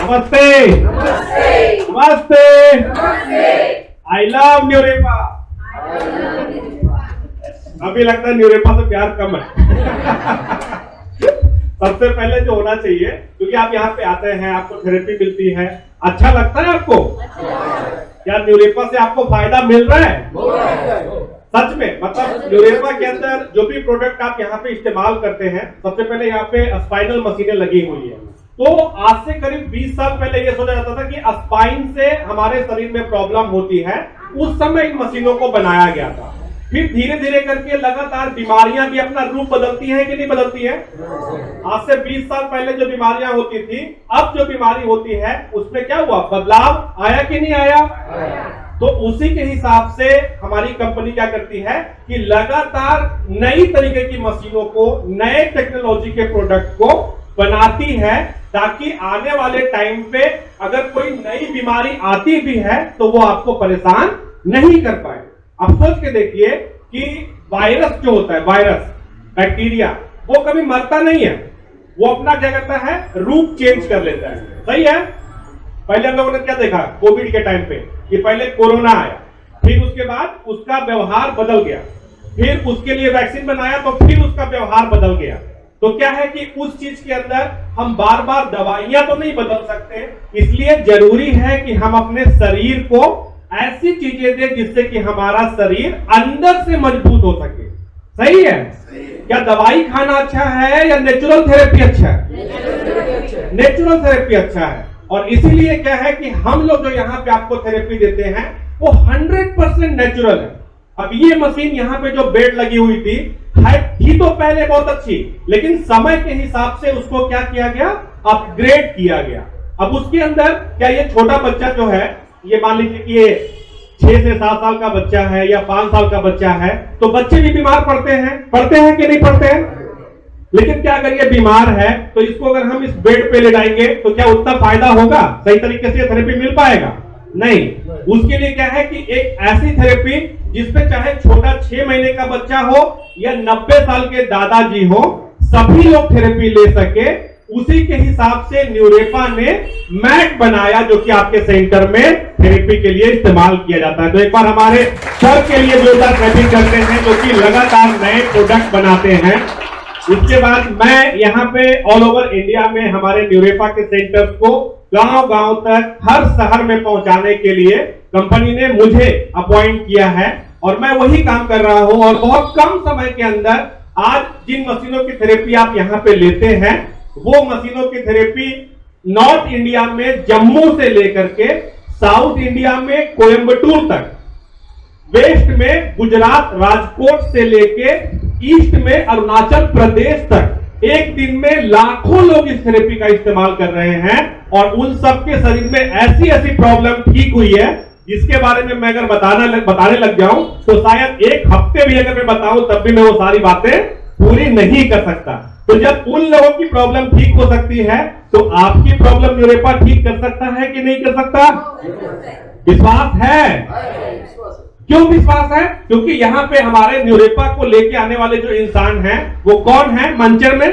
नमस्ते नमस्ते। I love न्यूरेपा। अभी लगता है न्यूरेपा से प्यार कम है। सबसे पहले जो होना चाहिए, क्योंकि आप यहाँ पे आते हैं, आपको थेरेपी मिलती है, अच्छा लगता है आपको? क्या न्यूरेपा से आपको फायदा मिल रहा है? सच में, मतलब न्यूरेपा के अंदर जो भी प्रोडक्ट आप यहाँ पे इस्तेमाल करते हैं, सबसे पहले यहाँ पे स्पाइनल मशीनें लगी हुई है। तो आज से करीब 20 साल पहले ये सोचा जाता था कि स्पाइन से हमारे शरीर में प्रॉब्लम होती है, उस समय इन मशीनों को बनाया गया था। फिर धीरे धीरे करके लगातार बीमारियां भी अपना रूप बदलती हैं कि नहीं बदलती है? आज से 20 साल पहले जो बीमारियां होती थी, अब जो बीमारी होती है उसमें क्या हुआ, बदलाव आया कि नहीं आया? तो उसी के हिसाब से हमारी कंपनी क्या करती है कि लगातार नई तरीके की मशीनों को, नए टेक्नोलॉजी के प्रोडक्ट को बनाती है, ताकि आने वाले टाइम पे अगर कोई नई बीमारी आती भी है तो वो आपको परेशान नहीं कर पाए। अब सोच के देखिए कि वायरस जो होता है, वायरस, बैक्टीरिया, वो कभी मरता नहीं है, वो अपना क्या करता है, रूप चेंज कर लेता है। सही है? पहले हम लोगों ने क्या देखा कोविड के टाइम पे, कि पहले कोरोना आया, फिर उसके बाद उसका व्यवहार बदल गया, फिर उसके लिए वैक्सीन बनाया तो फिर उसका व्यवहार बदल गया। तो क्या है कि उस चीज के अंदर हम बार बार दवाइयां तो नहीं बदल सकते, इसलिए जरूरी है कि हम अपने शरीर को ऐसी चीजें दें जिससे कि हमारा शरीर अंदर से मजबूत हो सके। सही है? क्या दवाई खाना अच्छा है या नेचुरल थेरेपी अच्छा है? नेचुरल थेरेपी अच्छा है। और इसीलिए क्या है कि हम लोग जो यहाँ पे आपको थेरेपी देते हैं वो 100% नेचुरल है। अब ये मशीन यहाँ पे जो बेड लगी हुई थी तो पहले बहुत अच्छी, लेकिन समय के हिसाब से उसको क्या किया गया, अपग्रेड किया गया। अब उसके अंदर क्या, ये छोटा बच्चा जो है, ये मान लीजिए कि ये 6 से 7 साल का बच्चा है या 5 साल का बच्चा है, तो बच्चे भी बीमार पड़ते हैं कि नहीं पड़ते हैं? लेकिन क्या अगर ये बीमार है तो इसको अगर हम इस बेड पे ले जाएंगे तो क्या उतना फायदा होगा, सही तरीके से थेरेपी मिल पाएगा? नहीं। उसके लिए क्या है कि एक ऐसी थेरेपी जिसपे चाहे छोटा 6 महीने का बच्चा हो या 90 साल के दादाजी हो, सभी लोग थेरेपी ले सके, उसी के हिसाब से न्यूरेपा ने मैट बनाया जो कि आपके सेंटर में थेरेपी के लिए इस्तेमाल किया जाता है। तो एक बार हमारे सर के लिए जोरदार क्लैपिंग करते हैं जो कि लगातार नए प्रोडक्ट बनाते हैं। उसके बाद मैं यहाँ पे ऑल ओवर इंडिया में हमारे न्यूरेपा के सेंटर्स को गांव-गांव तक, हर शहर में पहुंचाने के लिए कंपनी ने मुझे अपॉइंट किया है और मैं वही काम कर रहा हूं। और बहुत कम समय के अंदर आज जिन मशीनों की थेरेपी आप यहाँ पे लेते हैं, वो मशीनों की थेरेपी नॉर्थ इंडिया में जम्मू से लेकर के साउथ इंडिया में कोयंबटूर तक, वेस्ट में गुजरात राजकोट से लेके ईस्ट में अरुणाचल प्रदेश तक एक दिन में लाखों लोग इस थेरेपी का इस्तेमाल कर रहे हैं। और उन सबके शरीर में ऐसी ऐसी प्रॉब्लम ठीक हुई है जिसके बारे में मैं अगर बताने लग जाऊं तो शायद एक हफ्ते भी अगर मैं बताऊं तब भी मैं वो सारी बातें पूरी नहीं कर सकता। तो जब उन लोगों की प्रॉब्लम ठीक हो सकती है तो आपकी प्रॉब्लम न्यूरेपा ठीक कर सकता है कि नहीं कर सकता? विश्वास है? क्यों विश्वास है? क्योंकि यहाँ पे हमारे न्यूरेपा को लेके आने वाले जो इंसान हैं वो कौन है? मंचर में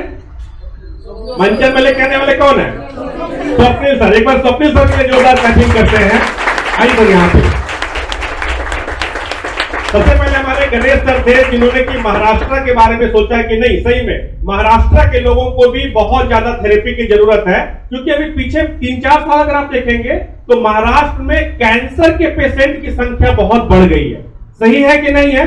लेके आने वाले कौन है? स्वप्निल सर। एक बार स्वप्निल सर के लिए जोरदार क्लैपिंग करते हैं। आइए सर यहाँ पे। सबसे पहले हमारे गणेश सर थे जिन्होंने कि महाराष्ट्र के बारे में सोचा कि नहीं, सही में महाराष्ट्र के लोगों को भी बहुत ज्यादा थेरेपी की जरूरत है, क्योंकि अभी पीछे 3-4 साल अगर आप देखेंगे तो महाराष्ट्र में कैंसर के पेशेंट की संख्या बहुत बढ़ गई है। सही है कि नहीं है?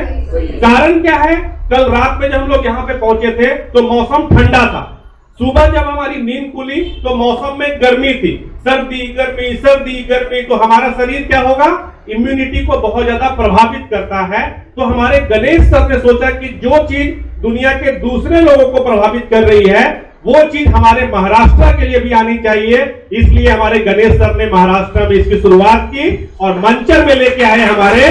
कारण क्या है? कल रात में जब हम लोग यहाँ पे पहुंचे थे तो मौसम ठंडा था, सुबह जब हमारी नींद खुली तो मौसम में गर्मी थी, सर्दी गर्मी, तो हमारा शरीर क्या होगा, इम्यूनिटी को बहुत ज्यादा प्रभावित करता है। तो हमारे गणेश सर ने सोचा कि जो चीज दुनिया के दूसरे लोगों को प्रभावित कर रही है वो चीज हमारे महाराष्ट्र के लिए भी आनी चाहिए। इसलिए हमारे गणेश सर ने महाराष्ट्र में इसकी शुरुआत की और मंचर में लेके आए हमारे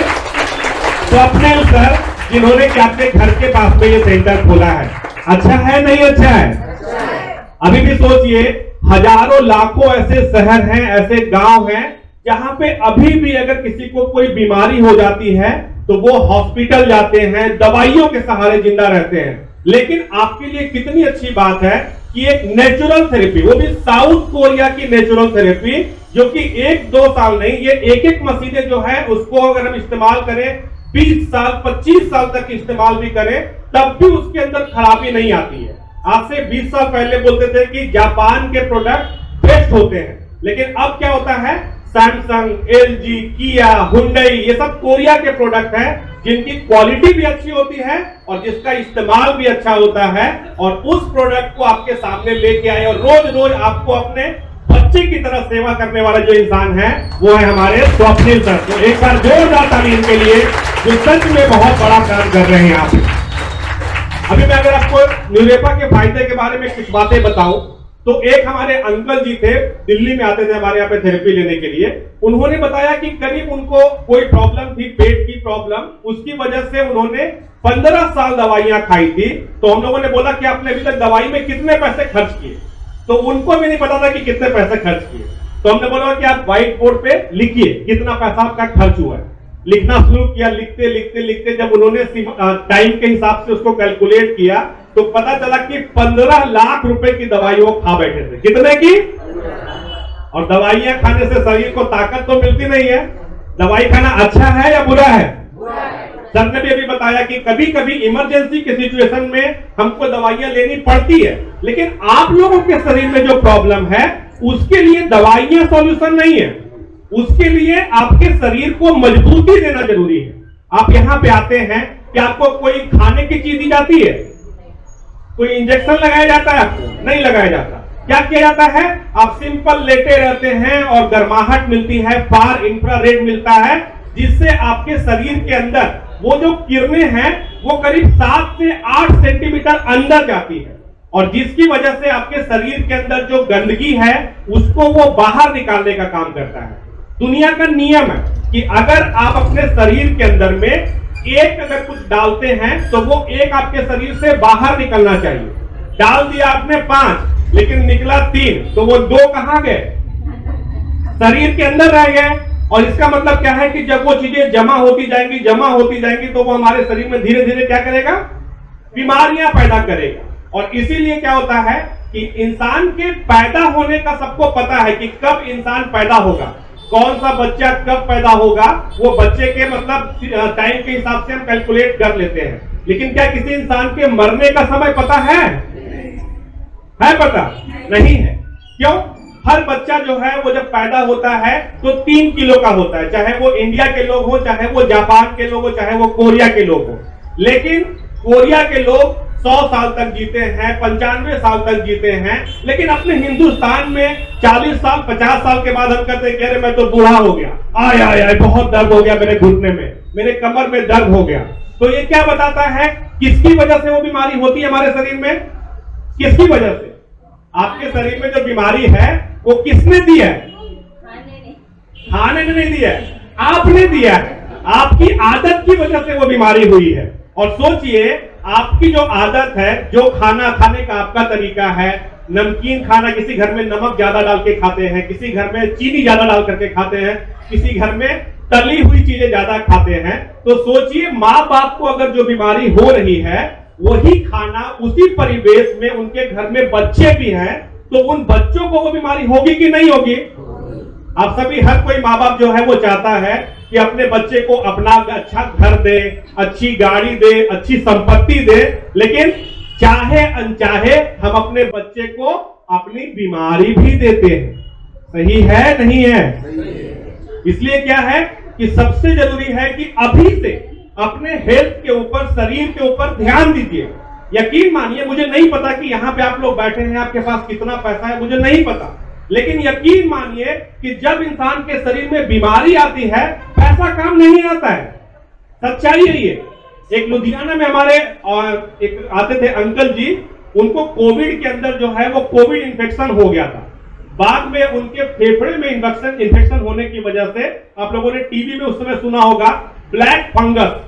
स्वप्निल सर, जिन्होंने कि अपने घर के पास में ये सेंटर खोला है। अच्छा है नहीं अच्छा है? अभी भी सोचिए, हजारों लाखों ऐसे शहर हैं, ऐसे गांव हैं जहां पे अभी भी अगर किसी को कोई बीमारी हो जाती है तो वो हॉस्पिटल जाते हैं, दवाइयों के सहारे जिंदा रहते हैं। लेकिन आपके लिए कितनी अच्छी बात है कि एक नेचुरल थेरेपी, वो भी साउथ कोरिया की नेचुरल थेरेपी, जो कि 1-2 साल नहीं, ये एक मशीनें जो है उसको अगर हम इस्तेमाल करें 20 साल 25 साल तक इस्तेमाल भी करें तब भी उसके अंदर खराबी नहीं आती है। आज से 20 साल पहले बोलते थे कि जापान के प्रोडक्ट बेस्ट होते हैं, लेकिन अब क्या होता है, सैमसंग, एलजी, किया, हुंडई, ये सब कोरिया के प्रोडक्ट हैं जिनकी क्वालिटी भी अच्छी होती है और जिसका इस्तेमाल भी अच्छा होता है, और उस प्रोडक्ट को आपके सामने लेके आए और रोज रोज आपको अपने बच्चे की तरह सेवा करने वाला जो इंसान है वो है हमारे स्वप्निल सर। तो एक बार जोरदार ताली इनके लिए, जो सच में बहुत बड़ा काम कर रहे हैं आप। अभी मैं अगर आपको न्यूरेपा के फायदे के बारे में कुछ बातें बताऊं तो एक हमारे अंकल जी थे, दिल्ली में आते थे हमारे यहाँ पे थेरेपी लेने के लिए। उन्होंने बताया कि करीब उनको कोई प्रॉब्लम थी, पेट की प्रॉब्लम, उसकी वजह से उन्होंने 15 साल दवाइयां खाई थी। तो हम लोगों ने बोला कि आपने अभी तक दवाई में कितने पैसे खर्च किए, तो उनको भी नहीं पता था कि कितने पैसे खर्च किए। तो हमने बोला कि आप व्हाइट बोर्ड पे लिखिए कितना पैसा आपका खर्च हुआ है। लिखना शुरू किया, लिखते लिखते लिखते जब उन्होंने टाइम के हिसाब से उसको कैलकुलेट किया तो पता चला कि 15 लाख रुपए की दवाई वो खा बैठे थे। कितने की? और दवाइयां खाने से शरीर को ताकत तो मिलती नहीं है। दवाई खाना अच्छा है या बुरा है? सर ने भी अभी बताया कि कभी कभी इमरजेंसी के सिचुएशन में हमको दवाइयां लेनी पड़ती है, लेकिन आप लोगों के शरीर में जो प्रॉब्लम है उसके लिए दवाइयां सॉल्यूशन नहीं है। उसके लिए आपके शरीर को मजबूती देना जरूरी है। आप यहां पे आते हैं कि आपको कोई खाने की चीज दी जाती है, कोई इंजेक्शन लगाया जाता है? आपको नहीं लगाया जाता। क्या किया जाता है? आप सिंपल लेटे रहते हैं और गर्माहट मिलती है, फार इंफ्रारेड मिलता है, जिससे आपके शरीर के अंदर वो जो किरणें हैं वो करीब 7 से 8 सेंटीमीटर अंदर जाती है, और जिसकी वजह से आपके शरीर के अंदर जो गंदगी है उसको वो बाहर निकालने का काम करता है। दुनिया का नियम है कि अगर आप अपने शरीर के अंदर में एक अगर कुछ डालते हैं तो वो एक आपके शरीर से बाहर निकलना चाहिए। डाल दिया आपने 5 लेकिन निकला 3, तो वो 2 कहां गए? शरीर के अंदर रह गए। और इसका मतलब क्या है कि जब वो चीजें जमा होती जाएंगी तो वो हमारे शरीर में धीरे धीरे क्या करेगा? बीमारियां पैदा करेगा। और इसीलिए क्या होता है कि इंसान के पैदा होने का सबको पता है कि कब इंसान पैदा होगा, कौन सा बच्चा कब पैदा होगा, वो बच्चे के मतलब टाइम के हिसाब से हम कैलकुलेट कर लेते हैं। लेकिन क्या किसी इंसान के मरने का समय पता है? पता नहीं है। क्यों? हर बच्चा जो है वो जब पैदा होता है तो 3 किलो का होता है, चाहे वो इंडिया के लोग हो, चाहे वो जापान के लोग हो, चाहे वो कोरिया के लोग हो। लेकिन कोरिया के लोग 100 साल तक जीते हैं, 95 साल तक जीते हैं, लेकिन अपने हिंदुस्तान में 40 साल 50 साल के बाद हम कहते हैं कि मैं तो बूढ़ा हो गया, आय आय आय बहुत दर्द हो गया मेरे घुटने में, मेरे कमर में दर्द हो गया। तो ये क्या बताता है? किसकी वजह से वो बीमारी होती है हमारे शरीर में? किसकी वजह से? आपके शरीर में जो बीमारी है वो किसने दी है? खाने ने नहीं दिया है, आपने दिया है। आपकी आदत की वजह से वो बीमारी हुई है। और सोचिए, आपकी जो आदत है, जो खाना खाने का आपका तरीका है, नमकीन खाना, किसी घर में नमक ज्यादा डाल के खाते हैं, किसी घर में चीनी ज्यादा डाल करके खाते हैं, किसी घर में तली हुई चीजें ज्यादा खाते हैं। तो सोचिए, माँ बाप को अगर जो बीमारी हो रही है, वही खाना उसी परिवेश में उनके घर में बच्चे भी हैं, तो उन बच्चों को वो बीमारी होगी कि नहीं होगी? आप सभी, हर कोई माँ बाप जो है वो चाहता है कि अपने बच्चे को अपना अच्छा घर दे, अच्छी गाड़ी दे, अच्छी संपत्ति दे, लेकिन चाहे अनचाहे हम अपने बच्चे को अपनी बीमारी भी देते हैं। सही है नहीं है? इसलिए क्या है कि सबसे जरूरी है कि अभी से अपने हेल्थ के ऊपर, शरीर के ऊपर ध्यान दीजिए। यकीन मानिए, मुझे नहीं पता कि यहाँ पे आप लोग बैठे हैं, आपके पास कितना पैसा है, मुझे नहीं पता, लेकिन यकीन मानिए कि जब इंसान के शरीर में बीमारी आती है, पैसा काम नहीं आता है। सच्चाई है ये। एक लुधियाना में हमारे एक आते थे अंकल जी, उनको कोविड के अंदर जो है वो कोविड इन्फेक्शन हो गया था। बाद में उनके फेफड़े में इन्फेक्शन होने की वजह से, आप लोगों ने टीवी में उस समय सुना होगा, ब्लैक फंगस,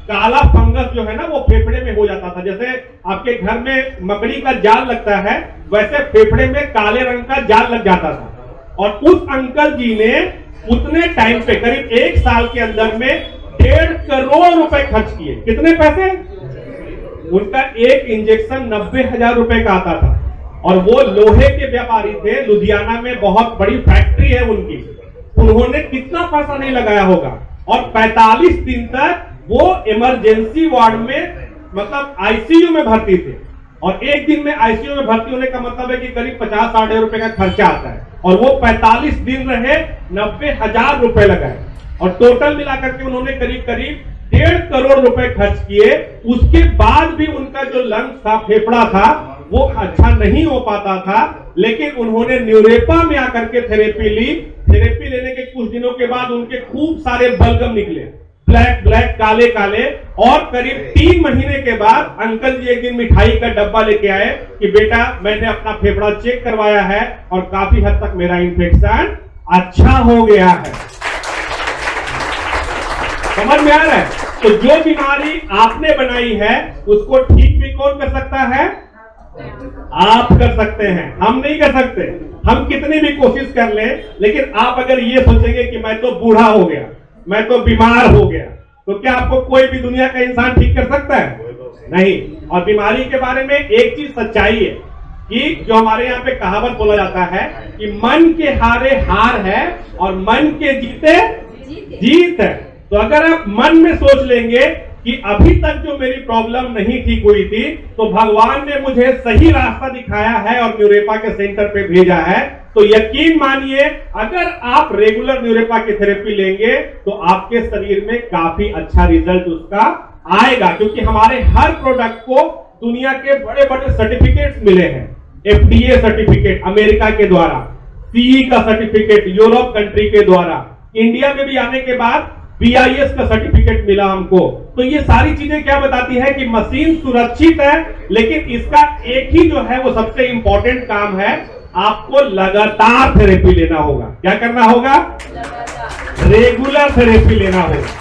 काला फंगस जो है ना वो फेफड़े में हो जाता था। जैसे आपके घर में मकड़ी का जाल लगता है, वैसे फेफड़े में काले रंग का जाल लग जाता था। और उस अंकल जी ने उतने टाइम पे, करीब 1 साल के अंदर में 1.5 करोड़ रुपए खर्च किए। कितने पैसे? उनका एक इंजेक्शन 90,000 रुपए का आता था। और वो लोहे के व्यापारी थे, लुधियाना में बहुत बड़ी फैक्ट्री है उनकी। उन्होंने कितना पैसा नहीं लगाया होगा, और 45 दिन तक वो इमरजेंसी वार्ड में, मतलब आईसीयू में भर्ती थे। और एक दिन में आईसीयू में भर्ती होने का मतलब है कि करीब 50-60 रुपए का खर्चा आता है, और वो 45 दिन रहे, 90,000 रुपए लगाए, और टोटल मिलाकर के उन्होंने करीब करीब 1.5 करोड़ रुपए खर्च किए। उसके बाद भी उनका जो लंग्स था, फेफड़ा था, वो अच्छा नहीं हो पाता था। लेकिन उन्होंने न्यूरेपा में आकर के थेरेपी ली। थेरेपी लेने के कुछ दिनों के बाद उनके खूब सारे बलगम निकले, ब्लैक ब्लैक, काले काले। और करीब 3 महीने के बाद अंकल जी एक दिन मिठाई का डब्बा लेके आए कि बेटा मैंने अपना फेफड़ा चेक करवाया है और काफी हद तक मेरा इन्फेक्शन अच्छा हो गया है। समझ में आ रहा है? तो जो बीमारी आपने बनाई है उसको ठीक भी कौन कर सकता है? आप कर सकते हैं, हम नहीं कर सकते। हम कितनी भी कोशिश कर ले, लेकिन आप अगर ये सोचेंगे कि मैं तो बूढ़ा हो गया, मैं तो बीमार हो गया, तो क्या आपको कोई भी दुनिया का इंसान ठीक कर सकता है? नहीं। और बीमारी के बारे में एक चीज सच्चाई है कि जो हमारे यहाँ पे कहावत बोला जाता है कि मन के हारे हार है और मन के जीते जीत है। तो अगर आप मन में सोच लेंगे कि अभी तक जो मेरी प्रॉब्लम नहीं ठीक हुई थी, तो भगवान ने मुझे सही रास्ता दिखाया है और न्यूरेपा के सेंटर पे भेजा है, तो यकीन मानिए अगर आप रेगुलर न्यूरेपा की थेरेपी लेंगे तो आपके शरीर में काफी अच्छा रिजल्ट उसका आएगा। क्योंकि हमारे हर प्रोडक्ट को दुनिया के बड़े बड़े सर्टिफिकेट्स मिले हैं। FDA सर्टिफिकेट अमेरिका के द्वारा, CE का सर्टिफिकेट यूरोप कंट्री के द्वारा, इंडिया में भी आने के बाद BIS का सर्टिफिकेट मिला हमको। तो ये सारी चीजें क्या बताती है कि मशीन सुरक्षित है, लेकिन इसका एक ही जो है वो सबसे इंपॉर्टेंट काम है, आपको लगातार थेरेपी लेना होगा। क्या करना होगा? रेगुलर थेरेपी लेना होगा।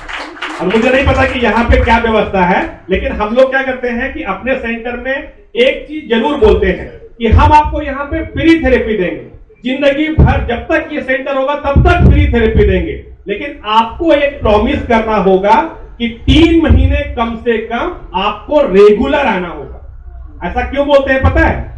और मुझे नहीं पता कि यहाँ पे क्या व्यवस्था है, लेकिन हम लोग क्या करते हैं कि अपने सेंटर में एक चीज जरूर बोलते हैं कि हम आपको यहाँ पे फ्री थेरेपी देंगे, जिंदगी भर जब तक ये सेंटर होगा तब तक फ्री थेरेपी देंगे। लेकिन आपको एक प्रॉमिस करना होगा कि 3 महीने कम से कम आपको रेगुलर आना होगा। ऐसा क्यों बोलते हैं पता है?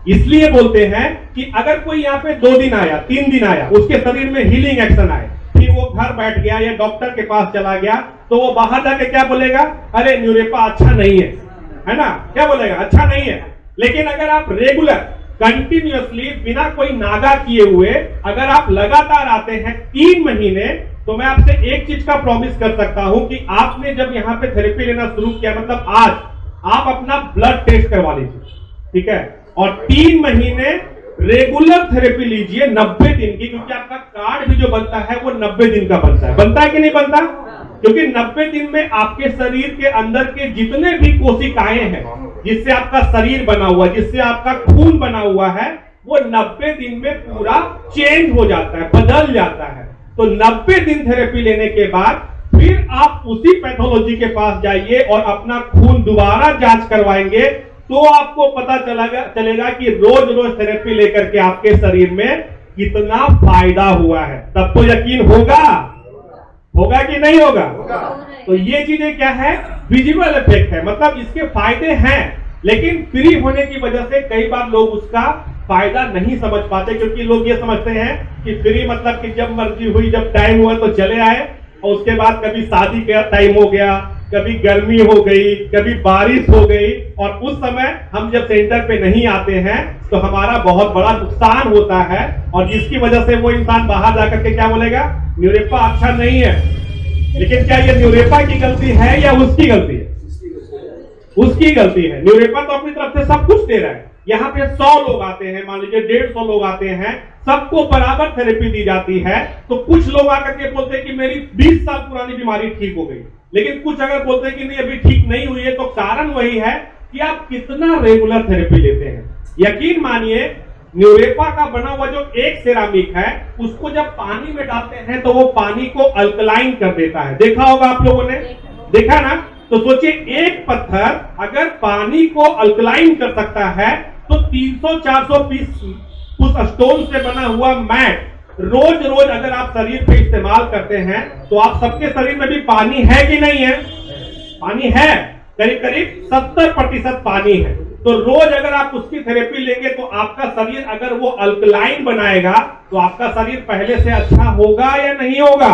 इसलिए बोलते हैं कि अगर कोई यहाँ पे 2 दिन आया, 3 दिन आया, उसके शरीर में हीलिंग एक्शन आए, फिर वो घर बैठ गया या डॉक्टर के पास चला गया, तो वो बाहर जाके क्या बोलेगा? अरे न्यूरेपा अच्छा नहीं है ना? क्या बोलेगा? अच्छा नहीं है। लेकिन अगर आप रेगुलर कंटिन्यूअसली बिना कोई नागा किए हुए अगर आप लगातार आते हैं 3 महीने, तो मैं आपसे एक चीज का प्रॉमिस कर सकता हूं कि आपने जब यहाँ पे थेरेपी लेना शुरू किया, मतलब आज आप अपना ब्लड टेस्ट करवा लीजिए, ठीक है? और 3 महीने रेगुलर थेरेपी लीजिए 90 दिन की, क्योंकि आपका कार्ड भी जो बनता है वो 90 दिन का बनता है। बनता है कि नहीं बनता? क्योंकि 90 दिन में आपके शरीर के अंदर के जितने भी कोशिकाएं हैं, जिससे आपका शरीर बना हुआ, जिससे आपका खून बना हुआ है, वो 90 दिन में पूरा चेंज हो जाता है, बदल जाता है। तो 90 दिन थेरेपी लेने के बाद फिर आप उसी पैथोलॉजी के पास जाइए और अपना खून दोबारा जांच करवाएंगे, तो आपको पता चलेगा कि रोज रोज थेरेपी लेकर के आपके शरीर में कितना फायदा हुआ है। तब तो यकीन होगा कि नहीं होगा? तो ये चीजें क्या है? विजिबल इफेक्ट है, मतलब इसके फायदे हैं, लेकिन फ्री होने की वजह से कई बार लोग उसका फायदा नहीं समझ पाते, क्योंकि लोग ये समझते हैं कि फ्री मतलब कि जब मर्जी हुई, जब टाइम हुआ तो चले आए, और उसके बाद कभी शादी का टाइम हो गया, कभी गर्मी हो गई, कभी बारिश हो गई, और उस समय हम जब सेंटर पे नहीं आते हैं तो हमारा बहुत बड़ा नुकसान होता है, और जिसकी वजह से वो इंसान बाहर जाकर के क्या बोलेगा? न्यूरेपा अच्छा नहीं है। लेकिन क्या ये न्यूरेपा की गलती है या उसकी गलती है? उसकी गलती है। न्यूरेपा तो अपनी तरफ से सब कुछ दे रहा है। यहाँ पे 100 लोग आते हैं, मान लीजिए 150 लोग आते हैं, सबको बराबर थेरेपी दी जाती है। तो कुछ लोग आकर के बोलते हैं कि मेरी 20 साल पुरानी बीमारी ठीक हो गई, लेकिन कुछ अगर बोलते हैं कि नहीं अभी ठीक नहीं हुई है, तो कारण वही है कि आप कितना रेगुलर थेरेपी लेते हैं। यकीन मानिए न्यूरेपा का बना हुआ जो एक सेरामिक है, उसको जब पानी में डालते हैं तो वो पानी को अल्कलाइन कर देता है। देखा होगा आप लोगों ने, देखा ना? तो सोचिए एक पत्थर अगर पानी को अल्कलाइन कर सकता है, तो 300-400 पीस उस स्टोन से बना हुआ मैट रोज रोज अगर आप शरीर पे इस्तेमाल करते हैं, तो आप सबके शरीर में भी पानी है कि नहीं है? पानी है, करीब करीब 70% पानी है। तो रोज अगर आप उसकी थेरेपी लेंगे तो आपका शरीर अगर वो अल्कलाइन बनाएगा तो आपका शरीर पहले से अच्छा होगा या नहीं होगा?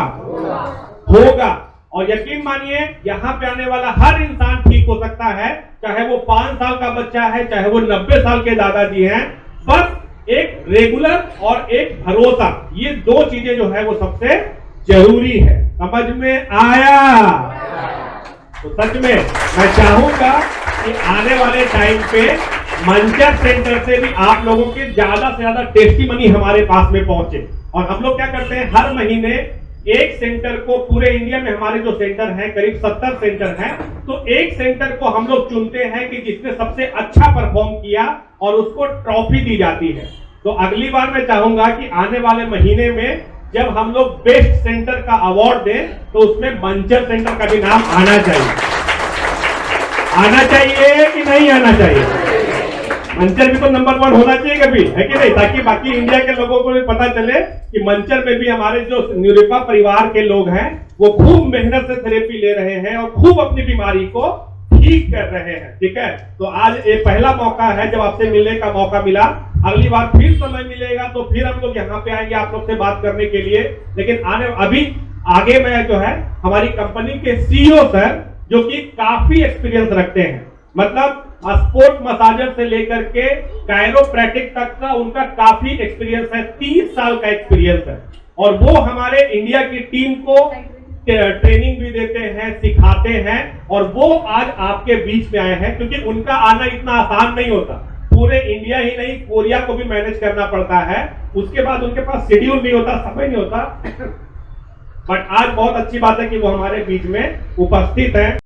होगा। और यकीन मानिए यहाँ पे आने वाला हर इंसान ठीक हो सकता है, चाहे वो 5 साल का बच्चा है, चाहे वो 90 साल के दादाजी हैं। बस एक रेगुलर और एक भरोसा, ये 2 चीजें जो है वो सबसे जरूरी है। समझ में आया? तो सच में मैं चाहूंगा कि आने वाले टाइम पे मंचर सेंटर से भी आप लोगों के ज्यादा से ज्यादा टेस्टिमनी हमारे पास में पहुंचे। और हम लोग क्या करते हैं, हर महीने एक सेंटर को, पूरे इंडिया में हमारे जो सेंटर हैं करीब 70 सेंटर हैं, तो एक सेंटर को हम लोग चुनते हैं कि जिसने सबसे अच्छा परफॉर्म किया और उसको ट्रॉफी दी जाती है। तो अगली बार मैं चाहूंगा कि आने वाले महीने में जब हम लोग बेस्ट सेंटर का अवार्ड दें तो उसमें मंचर सेंटर का भी नाम आना चाहिए। आना चाहिए कि नहीं आना चाहिए? मंचर भी तो नंबर 1 होना चाहिए कभी, है कि नहीं? ताकि बाकी इंडिया के लोगों को भी पता चले कि मंचर में भी हमारे जो न्यूरेपा परिवार के लोग हैं वो खूब मेहनत से थेरेपी ले रहे हैं और खूब अपनी बीमारी को ठीक कर रहे हैं। ठीक है, तो आज ये पहला मौका है जब आपसे मिलने का मौका मिला। अगली बार फिर समय मिलेगा तो फिर हम लोग यहाँ पे आएंगे आप लोग से बात करने के लिए। लेकिन अभी आगे में जो है हमारी कंपनी के सीईओ सर, जो कि काफी एक्सपीरियंस रखते हैं, मतलब स्पोर्ट मसाजर से लेकर के कायरोप्रैक्टिक तक का उनका काफी एक्सपीरियंस है, 30 साल का एक्सपीरियंस है। और वो हमारे इंडिया की टीम को ट्रेनिंग भी देते हैं, सिखाते हैं, और वो आज आपके बीच में आए हैं। क्योंकि उनका आना इतना आसान नहीं होता, पूरे इंडिया ही नहीं कोरिया को भी मैनेज करना पड़ता है, उसके बाद उनके पास शेड्यूल नहीं होता, समय नहीं होता। बट आज बहुत अच्छी बात है कि वो हमारे बीच में उपस्थित हैं।